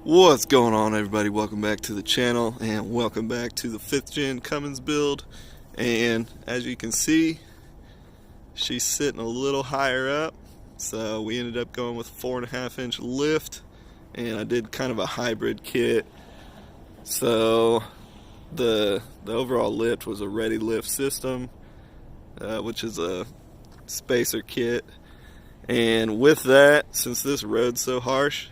What's going on, everybody? Welcome back to the channel and welcome back to the 5th gen Cummins build. And as you can see, she's sitting a little higher up, so we ended up going with 4.5-inch lift, and I did kind of a hybrid kit. So the overall lift was a ReadyLift system, which is a spacer kit. And with that, since this road's so harsh,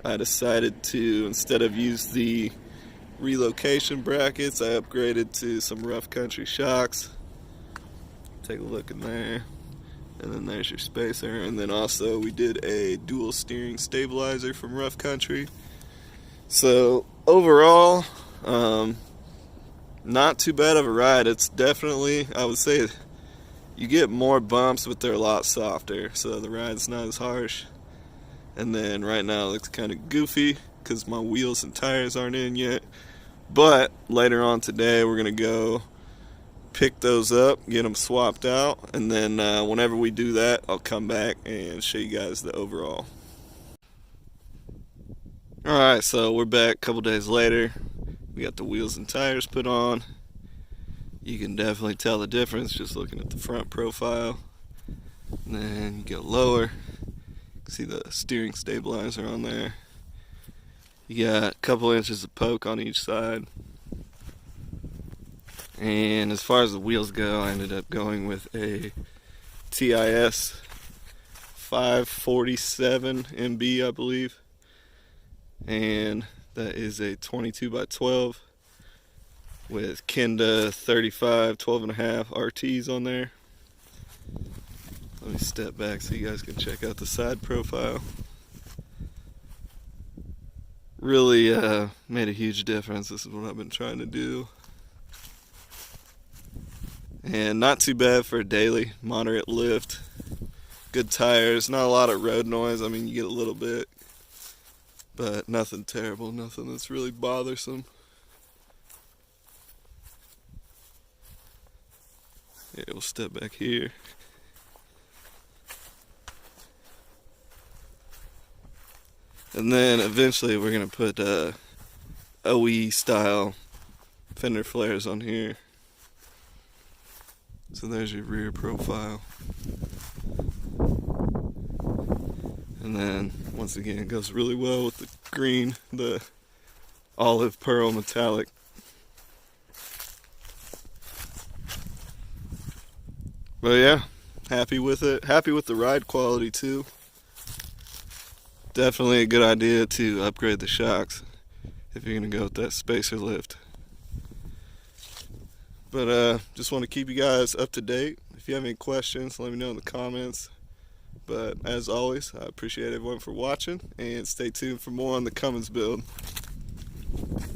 I decided to, instead of use the relocation brackets, I upgraded to some rough country shocks. Take a look in there, and then there's your spacer. And then also we did a dual steering stabilizer from rough country. So overall, not too bad of a ride. It's definitely, I would say, you get more bumps, but they're a lot softer, so the ride's not as harsh. And then right now it looks kind of goofy because my wheels and tires aren't in yet. But later on today we're going to go pick those up, get them swapped out, and then whenever we do that, I'll come back and show you guys the overall. Alright, so we're back a couple days later. We got the wheels and tires put on. You can definitely tell the difference just looking at the front profile. And then you go lower. See the steering stabilizer on there. You got a couple inches of poke on each side. And as far as the wheels go, I ended up going with a TIS 547 MB, I believe. And that is a 22 by 12 with Kenda 35 12.5 RTs on there. Let me step back so you guys can check out the side profile. Really made a huge difference. This is what I've been trying to do. And not too bad for a daily, moderate lift. Good tires, not a lot of road noise. I mean, you get a little bit, but nothing terrible, nothing that's really bothersome. Yeah, we'll step back here. And then eventually we're going to put OE style fender flares on here. So there's your rear profile. And then once again it goes really well with the green, the olive pearl metallic. But yeah, happy with it. Happy with the ride quality too. Definitely a good idea to upgrade the shocks if you're going to go with that spacer lift. But just want to keep you guys up to date. If you have any questions, let me know in the comments. But as always, I appreciate everyone for watching, and stay tuned for more on the Cummins build.